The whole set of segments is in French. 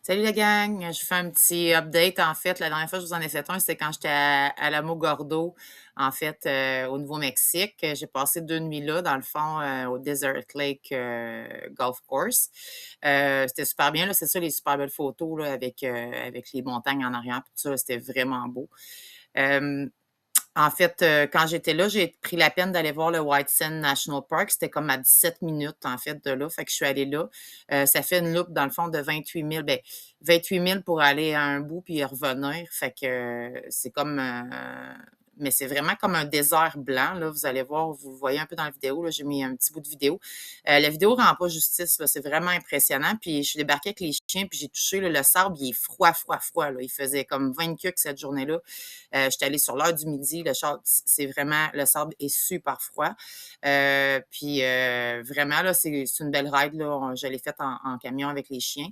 Salut la gang, je fais un petit update. En fait, la dernière fois que je vous en ai fait un, c'était quand j'étais à Gordo, en fait, au Nouveau-Mexique. J'ai passé 2 nuits là, dans le fond, au Desert Lake Golf Course. C'était super bien, là, c'est ça, les super belles photos là, avec les montagnes en arrière, puis tout ça, c'était vraiment beau. Euh, En fait, quand j'étais là, j'ai pris la peine d'aller voir le White Sand National Park. C'était comme à 17 minutes, en fait, de là. Fait que je suis allée là. Ça fait une loupe, dans le fond, de 28 000. Ben, 28 000 pour aller à un bout puis revenir. Fait que c'est comme... mais c'est vraiment comme un désert blanc, là. Vous allez voir, vous le voyez un peu dans la vidéo, là. J'ai mis un petit bout de vidéo. La vidéo rend pas justice, là. C'est vraiment impressionnant. Puis je suis débarquée avec les chiens, puis j'ai touché, là, le sable, il est froid, froid, froid, là. Il faisait comme 20 cucs cette journée-là. J'étais allée sur l'heure du midi. C'est vraiment, le sable est super froid. Puis vraiment, là, c'est une belle ride. Là. Je l'ai faite en camion avec les chiens.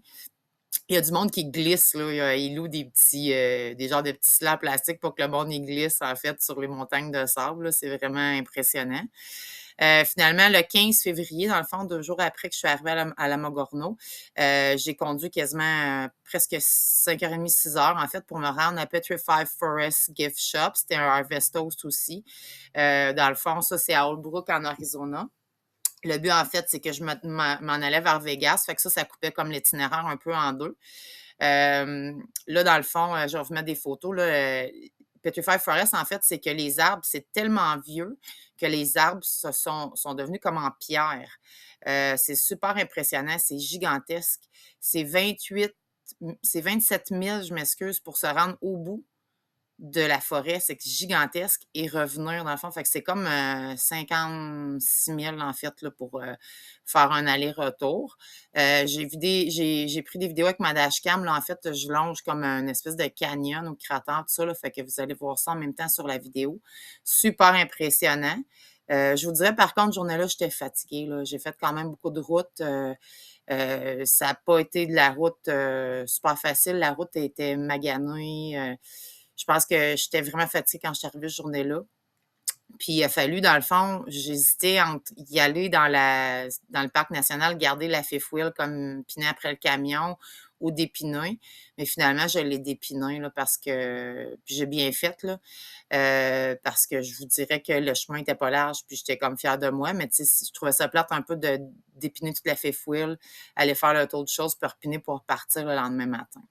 Il y a du monde qui glisse, là. Ils louent des genres de petits slabs plastiques pour que le monde y glisse, en fait, sur les montagnes de sable, là. C'est vraiment impressionnant. Finalement, le 15 février, dans le fond, 2 jours après que je suis arrivée à la Mogorno, j'ai conduit quasiment presque 5h30, 6 heures, en fait, pour me rendre à Petrified Forest Gift Shop. C'était un Harvest Toast aussi. Dans le fond, ça, c'est à Holbrook, en Arizona. Le but, en fait, c'est que je m'en allais vers Vegas. Fait que ça coupait comme l'itinéraire un peu en deux. Là, dans le fond, je vais vous mettre des photos. Là, Petrified Forest, en fait, c'est que les arbres, c'est tellement vieux que les arbres sont devenus comme en pierre. C'est super impressionnant, c'est gigantesque. C'est 28, c'est 27 000, je m'excuse, pour se rendre au bout de la forêt, c'est gigantesque, et revenir dans le fond. Fait que c'est comme 56 000 en fait là, pour faire un aller-retour. J'ai pris des vidéos avec ma dashcam. Là, en fait, je longe comme une espèce de canyon ou cratère, tout ça. Là, fait que vous allez voir ça en même temps sur la vidéo. Super impressionnant. Je vous dirais, par contre, journée-là, j'étais fatiguée. Là. J'ai fait quand même beaucoup de routes. Ça n'a pas été de la route super facile. La route était maganée. Je pense que j'étais vraiment fatiguée quand je suis arrivée cette journée-là. Puis il a fallu, dans le fond, j'hésitais entre y aller dans le parc national, garder la fifth wheel comme piner après le camion ou dépiner. Mais finalement, je l'ai dépiné là, parce que puis j'ai bien fait là, parce que je vous dirais que le chemin était pas large, puis j'étais comme fière de moi. Mais tu sais, je trouvais ça plate un peu de dépiner toute la fifth wheel, aller faire le tour de choses, puis repiner pour repartir le lendemain matin.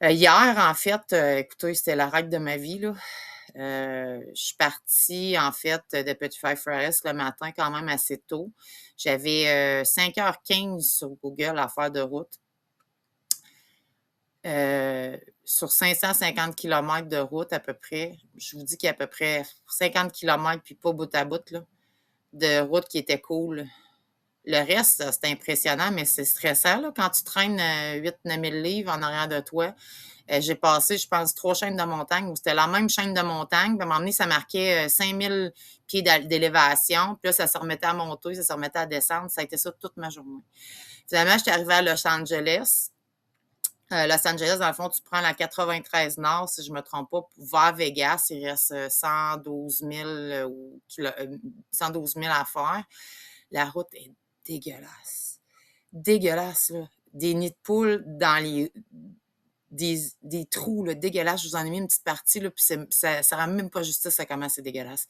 Hier, en fait, écoutez, c'était la règle de ma vie, là. Je suis partie, en fait, de Petit Forest le matin quand même assez tôt. J'avais 5h15 sur Google à faire de route. Sur 550 kilomètres de route à peu près, je vous dis qu'il y a à peu près 50 kilomètres, puis pas bout à bout, là, de route qui était cool. Le reste, c'est impressionnant, mais c'est stressant là, quand tu traînes 8-9 000 livres en arrière de toi. J'ai passé, je pense, 3 chaînes de montagne où c'était la même chaîne de montagne. Puis à un moment donné, ça marquait 5000 pieds d'élévation. Puis là, ça se remettait à monter, ça se remettait à descendre. Ça a été ça toute ma journée. Finalement, j'étais arrivée à Los Angeles. Los Angeles, dans le fond, tu prends la 93 Nord, si je ne me trompe pas, vers Vegas. Il reste 112 000, 112 000 à faire. La route est dégueulasse. Dégueulasse, là. Des nids de poules dans des trous là, dégueulasses. Je vous en ai mis une petite partie, là, puis ça rend même pas justice à comment c'est dégueulasse.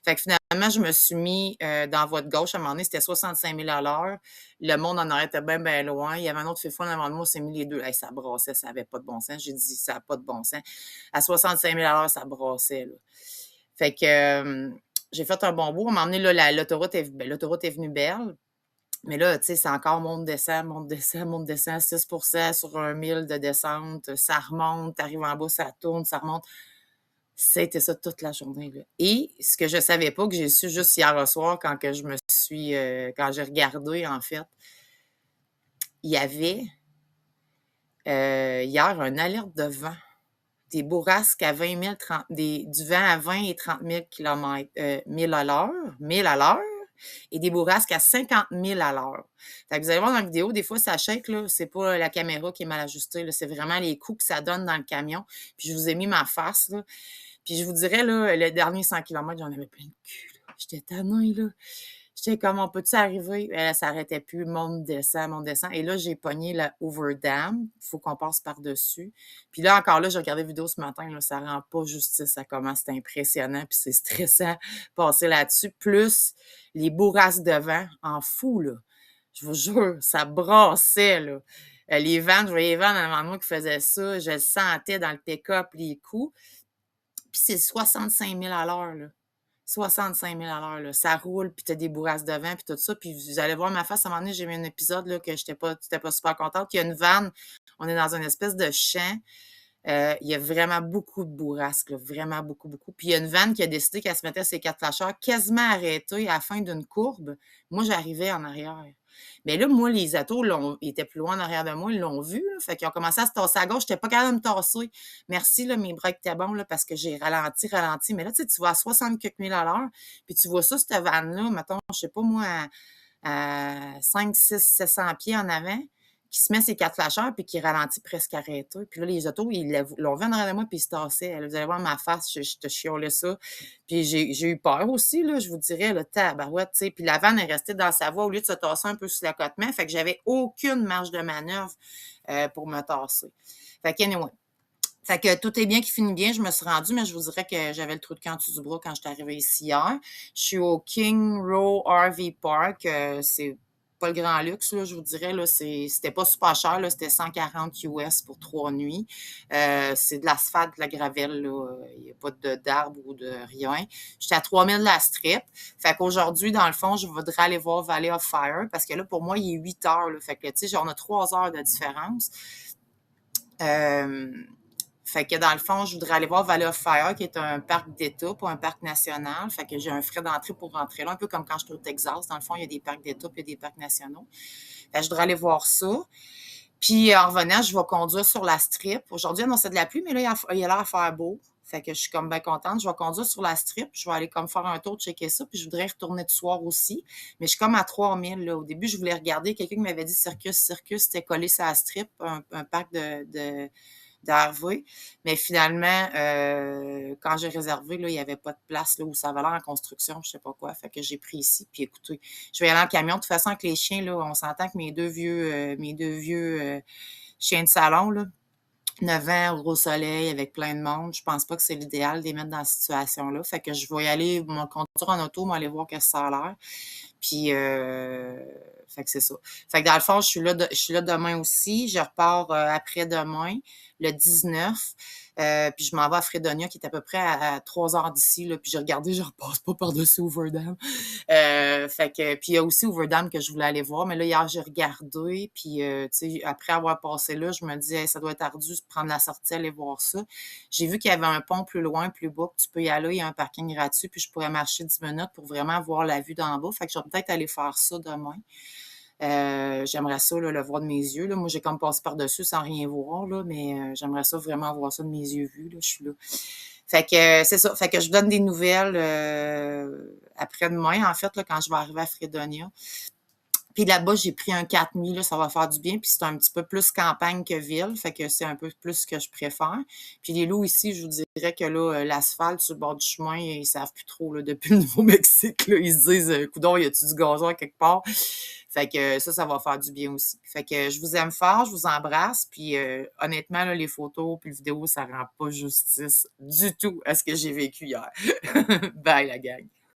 Fait que finalement, je me suis mis dans la voie de gauche. À un moment donné, c'était 65 000 à l'heure. Le monde en arrêtait bien, bien loin. Il y avait un autre fifou en avant de moi, on s'est mis les deux. Hey, ça brassait, ça avait pas de bon sens. J'ai dit, ça n'a pas de bon sens. À 65 000 à l'heure, ça brassait, là. Fait que j'ai fait un bon bout. À un moment donné, là, l'autoroute est venue belle. Mais là, tu sais, c'est encore monte-descend, monte-descend, monte-descend, 6 sur 1 000 de descente. Ça remonte, t'arrives en bas, ça tourne, ça remonte. C'était ça toute la journée, là. Et ce que je savais pas, que j'ai su juste hier au soir, quand j'ai regardé, en fait, il y avait hier une alerte de vent. Des bourrasques à 20 000, du vent à 20 et 30 000 kilomètres, 1000 à l'heure, 1000 à l'heure, et des bourrasques à 50 000 à l'heure. Fait que vous allez voir dans la vidéo, des fois, ça shake, là. C'est pas la caméra qui est mal ajustée, là. C'est vraiment les coups que ça donne dans le camion. Puis je vous ai mis ma face, là. Puis je vous dirais, là, le dernier 100 kilomètres, j'en avais plein le cul, là. J'étais tannée, là. J'étais comme: «On peut-tu arriver?» Elle s'arrêtait plus, monte, descend, monte, descend et là, j'ai pogné la Overdam. Il faut qu'on passe par-dessus. Puis là, encore là, j'ai regardé la vidéo ce matin, là, ça rend pas justice à comment c'est impressionnant puis c'est stressant passer là-dessus, plus les bourrasques de vent en fou, là. Je vous jure, ça brassait, là. Les vannes, je voyais les vannes avant moi qui faisaient ça, je le sentais dans le pick-up, les coups. Puis c'est 65 000 à l'heure, là. 65 000 à l'heure, là. Ça roule, puis t'as des bourrasques de vent, puis tout ça. Puis vous allez voir ma face, à un moment donné, j'ai mis un épisode là, que j'étais pas super contente. Il y a une vanne, on est dans une espèce de champ. Il y a vraiment beaucoup de bourrasques, là, vraiment beaucoup, beaucoup. Puis il y a une vanne qui a décidé qu'elle se mettait ses 4 flasheurs quasiment arrêtée à la fin d'une courbe. Moi, j'arrivais en arrière. Mais là, moi, les autos ils étaient plus loin en arrière de moi, ils l'ont vu, là, fait qu'ils ont commencé à se tasser à gauche. J'étais pas capable de me tasser. Merci, là, mes breaks étaient bons, là, parce que j'ai ralenti, ralenti. Mais là, tu vas à 60 quelques mille à l'heure, puis tu vois ça, cette vanne-là, mettons, je sais pas moi, à 5, 6, 700 pieds en avant, qui se met ses 4 flasheurs puis qui ralentit presque arrêté. Puis là, les autos, ils l'ont vu en arrière de moi puis ils se tassaient. Là, vous allez voir ma face, je te chiolais ça. Puis j'ai eu peur aussi, là, je vous dirais, le tabarouette, tu sais. Puis la vanne est restée dans sa voie au lieu de se tasser un peu sur l'accotement. Fait que j'avais aucune marge de manœuvre pour me tasser. Fait que anyway. Fait que tout est bien qui finit bien. Je me suis rendue, mais je vous dirais que j'avais le trou de cœur en dessous du bras quand je suis arrivée ici hier. Je suis au King Row RV Park. C'est pas le grand luxe, là, je vous dirais. Là, c'était pas super cher. Là, c'était 140 US pour 3 nuits. C'est de l'asphalte, de la gravelle. Il n'y a pas d'arbre ou de rien. J'étais à 3000 de la strip. Fait qu'aujourd'hui, dans le fond, je voudrais aller voir Valley of Fire parce que là, pour moi, il est 8 heures. Là. Fait que, tu sais, on a 3 heures de différence. Fait que dans le fond, je voudrais aller voir Valley of Fire, qui est un parc d'État, pas un parc national. Fait que j'ai un frais d'entrée pour rentrer là, un peu comme quand je suis au Texas. Dans le fond, il y a des parcs d'État puis il y a des parcs nationaux. Fait que je voudrais aller voir ça. Puis en revenant, je vais conduire sur la strip. Aujourd'hui, non, c'est de la pluie, mais là, il a l'air à faire beau. Fait que je suis comme bien contente. Je vais conduire sur la strip. Je vais aller comme faire un tour, checker ça. Puis je voudrais retourner de soir aussi. Mais je suis comme à 3000, là. Au début, je voulais regarder. Quelqu'un qui m'avait dit Circus. Circus, c'était collé sur la strip, un parc d'Harvey. Mais finalement, quand j'ai réservé, là, il n'y avait pas de place là, où ça avait l'air en construction, je sais pas quoi. Fait que j'ai pris ici. Puis écoutez, je vais y aller en camion. De toute façon, avec les chiens, là, on s'entend que mes deux vieux chiens de salon, là, 9 ans au gros soleil avec plein de monde, je pense pas que c'est l'idéal de les mettre dans cette situation-là. Fait que je vais y aller, me conduire en auto, m'aller voir qu'est-ce que ça a l'air. Puis, fait que c'est ça. Fait que dans le fond, je suis là demain aussi. Je repars après-demain, le 19. Puis je m'en vais à Fredonia, qui est à peu près à 3 heures d'ici. Là, puis j'ai regardé, je repasse pas par-dessus Overdam. Fait que, puis il y a aussi Overdam que je voulais aller voir. Mais là, hier, j'ai regardé. Puis, tu sais, après avoir passé là, je me dis, hey, ça doit être ardu de prendre la sortie, aller voir ça. J'ai vu qu'il y avait un pont plus loin, plus bas, que tu peux y aller. Il y a un parking gratuit. Puis je pourrais marcher 10 minutes pour vraiment voir la vue d'en bas. Fait que je vais peut-être aller faire ça demain. J'aimerais ça là, le voir de mes yeux. Là. Moi, j'ai comme passé par-dessus sans rien voir, là, mais j'aimerais ça vraiment voir ça de mes yeux vus. Là, je suis là. Fait que c'est ça. Fait que je vous donne des nouvelles après-demain, en fait, là, quand je vais arriver à Fredonia. Puis là-bas, j'ai pris un 4 nuits, là, ça va faire du bien. Puis c'est un petit peu plus campagne que ville, fait que c'est un peu plus ce que je préfère. Puis les loups ici, je vous dirais que là, l'asphalte sur le bord du chemin, ils savent plus trop, là, depuis le Nouveau-Mexique, là, ils se disent, coudonc, y a-tu du gazon quelque part? Fait que ça va faire du bien aussi. Fait que je vous aime fort, je vous embrasse. Puis honnêtement, là, les photos puis les vidéos, ça rend pas justice du tout à ce que j'ai vécu hier. Bye la gang.